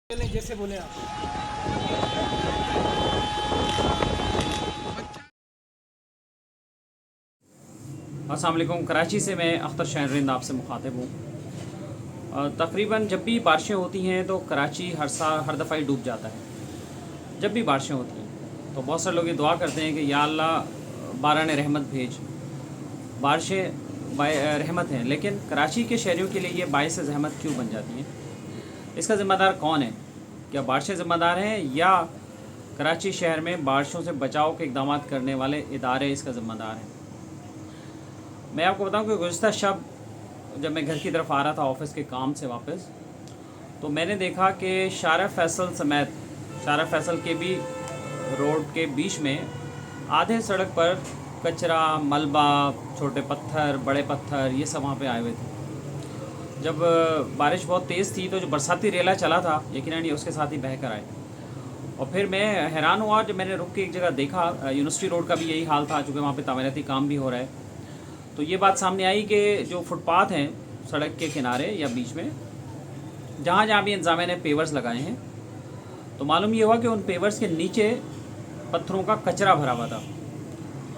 जैसे बोले आप। अस्सलाम वालेकुम। कराची से मैं अख्तर शहरिंद आपसे मुखातिब हूँ। तकरीबन जब भी बारिशें होती हैं तो कराची हर दफ़ा ही डूब जाता है। जब भी बारिशें होती हैं तो बहुत सारे लोग ये दुआ करते हैं कि या अल्लाह बारान रहमत भेज। बारिशें रहमत हैं, लेकिन कराची के शहरियों के लिए ये बाइस ज़हमत क्यों बन जाती हैं? इसका ज़िम्मेदार कौन है? क्या बारिशें ज़िम्मेदार हैं या कराची शहर में बारिशों से बचाव के इक़दाम करने वाले इदारे इसका ज़िम्मेदार हैं? मैं आपको बताऊं कि गुज़िश्ता शब जब मैं घर की तरफ आ रहा था ऑफ़िस के काम से वापस, तो मैंने देखा कि शारा फैसल समेत शारा फैसल के भी रोड के बीच में आधे सड़क पर कचरा, मलबा, छोटे पत्थर, बड़े पत्थर, ये सब वहाँ पे आए हुए थे। जब बारिश बहुत तेज़ थी तो जो बरसाती रेला चला था यकीनन ये उसके साथ ही बह कर आए। और फिर मैं हैरान हुआ जब मैंने रुक के एक जगह देखा, यूनिवर्सिटी रोड का भी यही हाल था चूँकि वहाँ पे तामीराती काम भी हो रहा है। तो ये बात सामने आई कि जो फुटपाथ हैं सड़क के किनारे या बीच में, जहाँ जहाँ भी इंतज़ामिया ने पेवर्स लगाए हैं, तो मालूम ये हुआ कि उन पेवर्स के नीचे पत्थरों का कचरा भरा हुआ था।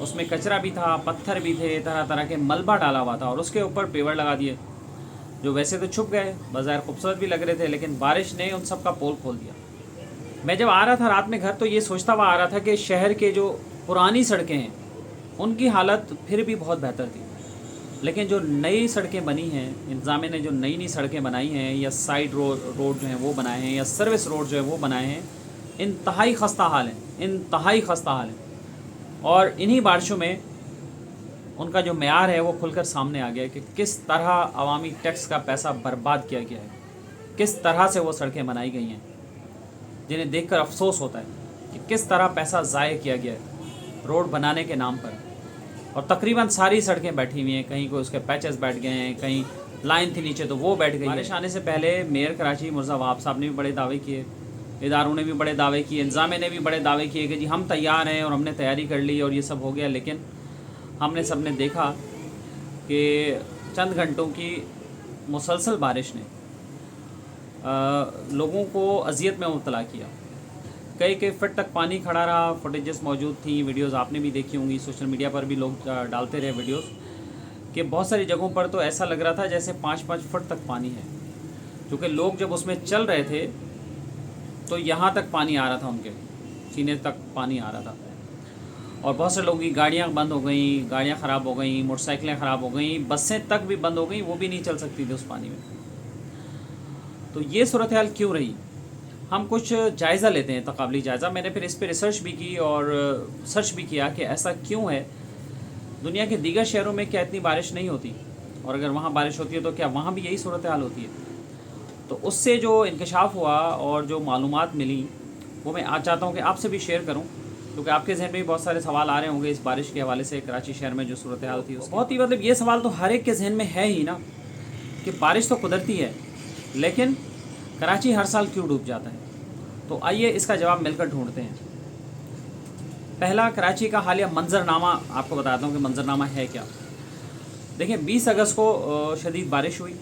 उसमें कचरा भी था, पत्थर भी थे, तरह तरह के मलबा डाला हुआ था और उसके ऊपर पेवर लगा दिए जो वैसे तो छुप गए, बाज़ार खूबसूरत भी लग रहे थे, लेकिन बारिश ने उन सब का पोल खोल दिया। मैं जब आ रहा था रात में घर तो ये सोचता हुआ आ रहा था कि शहर के जो पुरानी सड़कें हैं उनकी हालत फिर भी बहुत बेहतर थी, लेकिन जो नई सड़कें बनी हैं, इंतज़ामिया ने जो नई नई सड़कें बनाई हैं या साइड रोड जो हैं वो बनाए हैं या सर्विस रोड जो है वो बनाए हैं, इंतहाई खस्ता हाल है, इंतहाई खस्ता हाल है। और इन्हीं बारिशों में उनका जो मेयार है वो खुलकर सामने आ गया कि किस तरह अवामी टैक्स का पैसा बर्बाद किया गया है, किस तरह से वो सड़कें बनाई गई हैं, जिन्हें देखकर अफसोस होता है कि किस तरह पैसा ज़ाय किया गया है रोड बनाने के नाम पर। और तकरीबन सारी सड़कें बैठी हुई हैं, कहीं कोई उसके पैचेस बैठ गए हैं, कहीं लाइन थी नीचे तो वो बैठ गई। बारिश आने से पहले मेयर कराची मिर्ज़ा वहाब साहब ने भी बड़े दावे किए, इदारों ने भी बड़े दावे किए, इंतज़ामिया ने भी बड़े दावे किए कि जी हम तैयार हैं और हमने तैयारी कर ली और ये सब हो गया। लेकिन हमने सब ने देखा कि चंद घंटों की मुसलसल बारिश ने लोगों को अजियत में मुब्तला किया। कई कई फुट तक पानी खड़ा रहा, फुटेजेस मौजूद थी, वीडियोस आपने भी देखी होंगी, सोशल मीडिया पर भी लोग डालते रहे वीडियोस कि बहुत सारी जगहों पर तो ऐसा लग रहा था जैसे 5-5 फुट तक पानी है, क्योंकि लोग जब उसमें चल रहे थे तो यहाँ तक पानी आ रहा था, उनके सीने तक पानी आ रहा था। और बहुत से लोगों की गाड़ियाँ बंद हो गई, गाड़ियाँ ख़राब हो गई, मोटरसाइकिलें ख़राब हो गई, बसें तक भी बंद हो गई, वो भी नहीं चल सकती थी उस पानी में। तो ये सूरत हाल क्यों रही? हम कुछ जायज़ा लेते हैं, तकाबली जायज़ा। मैंने फिर इस पर रिसर्च भी की और सर्च भी किया कि ऐसा क्यों है, दुनिया के दीगर शहरों में क्या इतनी बारिश नहीं होती, और अगर वहाँ बारिश होती है तो क्या वहाँ भी यही सूरत हाल होती है? तो उससे जो इंकशाफ हुआ और जो मालूमात मिली वो मैं आज चाहता हूँ कि आपसे भी शेयर करूँ, क्योंकि आपके जहन में भी बहुत सारे सवाल आ रहे होंगे इस बारिश के हवाले से। कराची शहर में जो सूरत हाल थी उसकी बहुत ही मतलब ये सवाल तो हर एक के जहन में है ही ना कि बारिश तो कुदरती है, लेकिन कराची हर साल क्यों डूब जाता है? तो आइए इसका जवाब मिलकर ढूंढते हैं। पहला, कराची का हालिया मंजरनामा आपको बताता हूँ कि मंजरनामा है क्या। देखिए, 20 अगस्त को शदीद बारिश हुई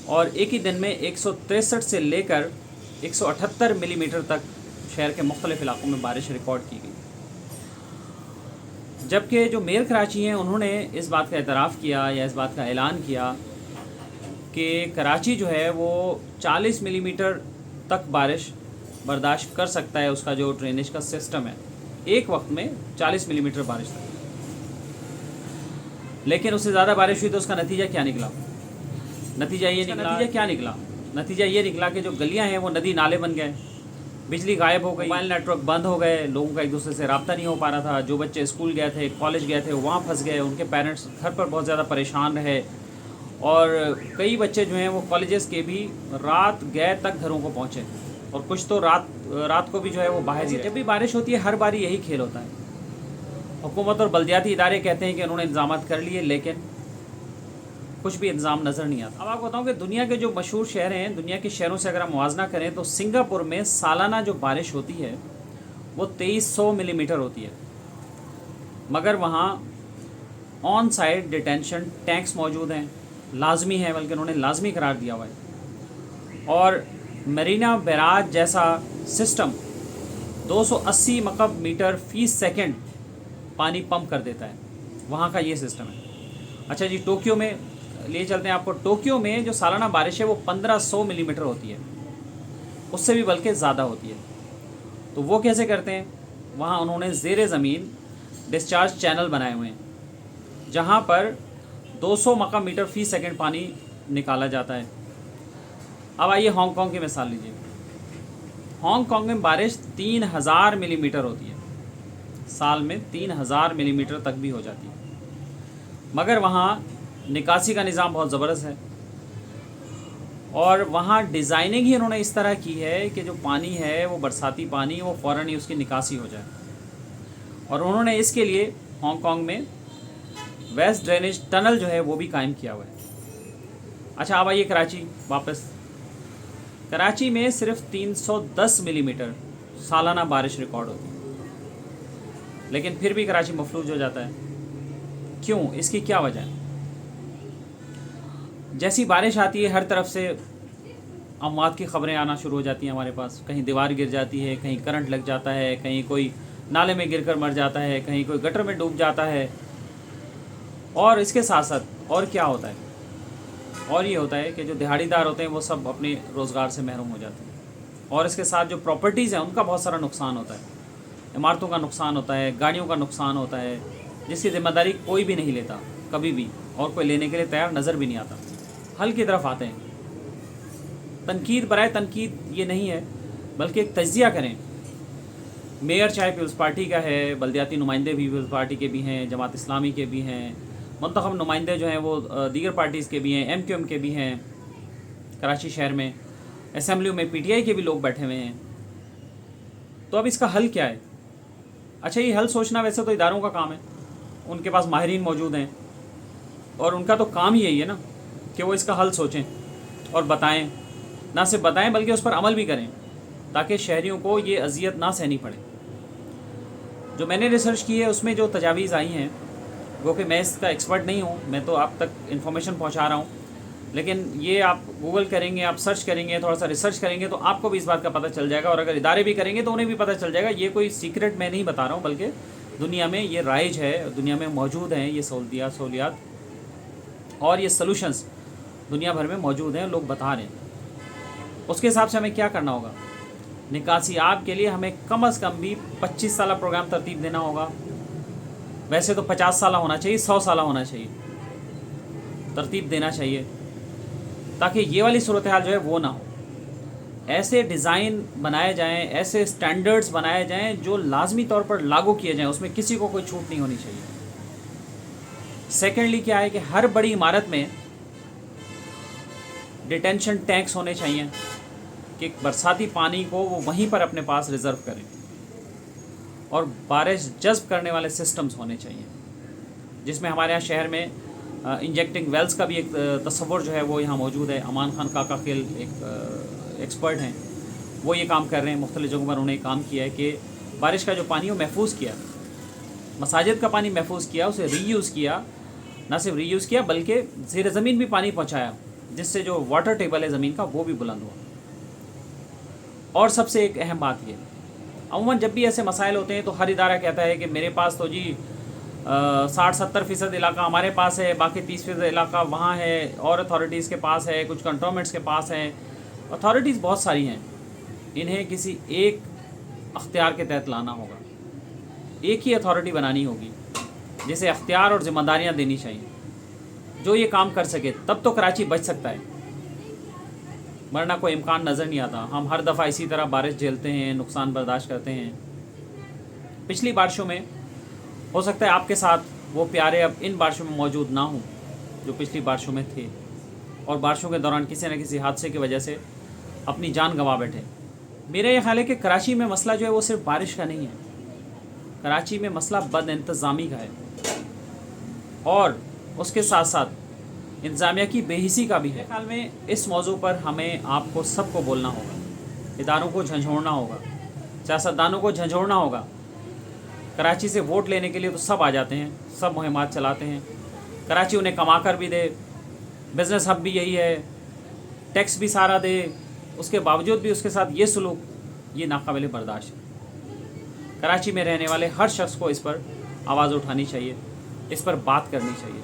और एक ही दिन में 163 से लेकर 178 मिलीमीटर तक शहर के मुख्तलिफ इलाकों में बारिश रिकॉर्ड की गई। जबकि जो मेयर कराची हैं उन्होंने इस बात का एतराफ़ किया या इस बात का ऐलान किया कि कराची जो है वो 40 मिलीमीटर तक बारिश बर्दाश्त कर सकता है, उसका जो ड्रेनेज का सिस्टम है एक वक्त में 40 मिलीमीटर बारिश तक। लेकिन उससे ज़्यादा बारिश हुई तो उसका नतीजा क्या निकला? नतीजा ये निकला कि जो गलियां हैं वो नदी नाले बन गए, बिजली गायब हो गई, मोबाइल नेटवर्क बंद हो गए, लोगों का एक दूसरे से रब्ता नहीं हो पा रहा था। जो बच्चे स्कूल गए थे, कॉलेज गए थे, वहाँ फंस गए, उनके पेरेंट्स घर पर बहुत ज़्यादा परेशान रहे। और कई बच्चे जो हैं वो कॉलेजेस के भी रात गए तक घरों को पहुँचे, और कुछ तो रात को भी जो है वो बाहर ही रहे। जब भी बारिश होती है हर बारी यही खेल होता है। हुकूमत और बल्दियाती इदारे कहते हैं कि उन्होंने इंतजाम कर लिए, लेकिन कुछ भी इंतज़ाम नज़र नहीं आता। अब आपको बताऊँ कि दुनिया के जो मशहूर शहर हैं, दुनिया के शहरों से अगर हम मुआवजा करें तो सिंगापुर में सालाना जो बारिश होती है वो 2300 मिलीमीटर होती है, मगर वहाँ ऑन साइट डिटेंशन टैंक्स मौजूद हैं, लाजमी है, बल्कि उन्होंने लाजमी करार दिया हुआ है। और مرینا بیراج جیسا سسٹم 280 مکعب میٹر فی سیکنڈ پانی پمپ کر دیتا ہے، وہاں کا یہ سسٹم ہے۔ اچھا جی، ٹوکیو میں لے چلتے ہیں آپ کو۔ ٹوکیو میں جو سالانہ بارش ہے وہ 1500 ملی میٹر ہوتی ہے، اس سے بھی بلکہ زیادہ ہوتی ہے۔ تو وہ کیسے کرتے ہیں؟ وہاں انہوں نے زیر زمین ڈسچارج چینل بنائے ہوئے ہیں جہاں پر 200 مکعب میٹر فی سیکنڈ پانی نکالا جاتا ہے۔ اب آئیے ہانگ کانگ کی مثال لیجیے۔ ہانگ کانگ میں بارش 3000 ملی میٹر ہوتی ہے، سال میں 3000 ملی میٹر تک بھی ہو جاتی ہے، مگر وہاں نکاسی کا نظام بہت زبردست ہے، اور وہاں ڈیزائننگ ہی انہوں نے اس طرح کی ہے کہ جو پانی ہے وہ برساتی پانی وہ فوراً ہی اس کی نکاسی ہو جائے، اور انہوں نے اس کے لیے ہانگ کانگ میں ویسٹ ڈرینیج ٹنل جو ہے وہ بھی قائم کیا ہوا ہے۔ اچھا اب آئیے کراچی واپس۔ کراچی میں صرف 310 ملی میٹر سالانہ بارش ریکارڈ ہوتی ہے، لیکن پھر بھی کراچی مفلوج ہو جاتا ہے۔ کیوں؟ اس کی کیا وجہ ہے؟ جیسی بارش آتی ہے ہر طرف سے اموات کی خبریں آنا شروع ہو جاتی ہیں ہمارے پاس، کہیں دیوار گر جاتی ہے، کہیں کرنٹ لگ جاتا ہے، کہیں کوئی نالے میں گر کر مر جاتا ہے، کہیں کوئی گٹر میں ڈوب جاتا ہے، اور اس کے ساتھ ساتھ اور کیا ہوتا ہے؟ اور یہ ہوتا ہے کہ جو دہاڑی دار ہوتے ہیں وہ سب اپنے روزگار سے محروم ہو جاتے ہیں، اور اس کے ساتھ جو پراپرٹیز ہیں ان کا بہت سارا نقصان ہوتا ہے، عمارتوں کا نقصان ہوتا ہے، گاڑیوں کا نقصان ہوتا ہے، جس کی ذمہ داری کوئی بھی نہیں لیتا کبھی بھی، اور کوئی لینے کے لیے تیار نظر بھی نہیں آتا۔ حل کی طرف آتے ہیں۔ تنقید برائے تنقید یہ نہیں ہے، بلکہ ایک تجزیہ کریں۔ میئر چاہے پیپلز پارٹی کا ہے، بلدیاتی نمائندے بھی پیپلز پارٹی کے بھی ہیں، جماعت اسلامی کے بھی ہیں، منتخب نمائندے جو ہیں وہ دیگر پارٹیز کے بھی ہیں، ایم کیو ایم کے بھی ہیں، کراچی شہر میں اسمبلیوں میں پی ٹی آئی کے بھی لوگ بیٹھے ہوئے ہیں۔ تو اب اس کا حل کیا ہے؟ اچھا یہ حل سوچنا ویسے تو اداروں کا کام ہے، ان کے پاس ماہرین موجود ہیں، اور ان کا تو کام ہی یہی ہے نا کہ وہ اس کا حل سوچیں اور بتائیں، نہ صرف بتائیں بلکہ اس پر عمل بھی کریں، تاکہ شہریوں کو یہ اذیت نہ سہنی پڑے۔ جو میں نے ریسرچ کی ہے اس میں جو تجاویز آئی ہیں، وہ کہ میں اس کا ایکسپرٹ نہیں ہوں، میں تو آپ تک انفارمیشن پہنچا رہا ہوں، لیکن یہ آپ گوگل کریں گے، آپ سرچ کریں گے، تھوڑا سا ریسرچ کریں گے تو آپ کو بھی اس بات کا پتہ چل جائے گا، اور اگر ادارے بھی کریں گے تو انہیں بھی پتہ چل جائے گا۔ یہ کوئی سیکرٹ میں نہیں بتا رہا ہوں، بلکہ دنیا میں یہ رائج ہے، دنیا میں موجود ہیں یہ سہولیات اور یہ سلوشنز دنیا بھر میں موجود ہیں، لوگ بتا رہے ہیں۔ اس کے حساب سے ہمیں کیا کرنا ہوگا؟ نکاسی آب کے لیے ہمیں کم از کم بھی 25 سالہ پروگرام ترتیب دینا ہوگا، ویسے تو 50 سالہ ہونا چاہیے، 100 سالہ ہونا چاہیے، ترتیب دینا چاہیے، تاکہ یہ والی صورتحال جو ہے وہ نہ ہو۔ ایسے ڈیزائن بنائے جائیں، ایسے سٹینڈرڈز بنائے جائیں جو لازمی طور پر لاگو کیے جائیں، اس میں کسی کو کوئی چھوٹ نہیں ہونی چاہیے۔ سیکنڈلی کیا ہے کہ ہر بڑی عمارت میں ڈیٹینشن ٹینکس ہونے چاہیے کہ برساتی پانی کو وہ وہیں پر اپنے پاس ریزرو کریں، اور بارش جذب کرنے والے سسٹمز ہونے چاہیے، جس میں ہمارے یہاں شہر میں انجیکٹنگ ویلز کا بھی ایک تصور جو ہے وہ یہاں موجود ہے۔ امان خان کاکا خیل ایک ایکسپرٹ ہیں، وہ یہ کام کر رہے ہیں، مختلف جگہوں پر انہوں نے کام کیا ہے کہ بارش کا جو پانی ہے وہ محفوظ کیا، مساجد کا پانی محفوظ کیا، اسے ری یوز کیا، نہ صرف ری یوز کیا بلکہ زیر زمین بھی پانی پہنچایا، جس سے جو واٹر ٹیبل ہے زمین کا وہ بھی بلند ہوا۔ اور سب سے ایک اہم بات یہ، عموماً جب بھی ایسے مسائل ہوتے ہیں تو ہر ادارہ کہتا ہے کہ میرے پاس تو جی 60-70% علاقہ ہمارے پاس ہے، باقی 30% علاقہ وہاں ہے، اور اتھارٹیز کے پاس ہے، کچھ کنٹونمنٹس کے پاس ہیں۔ اتھارٹیز بہت ساری ہیں، انہیں کسی ایک اختیار کے تحت لانا ہوگا، ایک ہی اتھارٹی بنانی ہوگی جسے اختیار اور ذمہ داریاں دینی چاہیے، جو یہ کام کر سکے، تب تو کراچی بچ سکتا ہے، ورنہ کوئی امکان نظر نہیں آتا۔ ہم ہر دفعہ اسی طرح بارش جھیلتے ہیں، نقصان برداشت کرتے ہیں۔ پچھلی بارشوں میں ہو سکتا ہے آپ کے ساتھ وہ پیارے اب ان بارشوں میں موجود نہ ہوں جو پچھلی بارشوں میں تھے، اور بارشوں کے دوران کسی نہ کسی حادثے کی وجہ سے اپنی جان گنوا بیٹھے۔ میرا یہ خیال ہے کہ کراچی میں مسئلہ جو ہے وہ صرف بارش کا نہیں ہے، کراچی میں مسئلہ بد انتظامی کا ہے، اور اس کے ساتھ ساتھ انتظامیہ کی بے حسی کا بھی ہے۔ میرے خیال میں اس موضوع پر ہمیں آپ کو سب کو بولنا ہوگا، اداروں کو جھنجھوڑنا ہوگا، سیاستدانوں کو جھنجھوڑنا ہوگا۔ کراچی سے ووٹ لینے کے لیے تو سب آ جاتے ہیں، سب مہمات چلاتے ہیں، کراچی انہیں کما کر بھی دے، بزنس ہب بھی یہی ہے، ٹیکس بھی سارا دے، اس کے باوجود بھی اس کے ساتھ یہ سلوک یہ ناقابل برداشت ہے۔ کراچی میں رہنے والے ہر شخص کو اس پر آواز اٹھانی چاہیے، اس پر بات کرنی چاہیے۔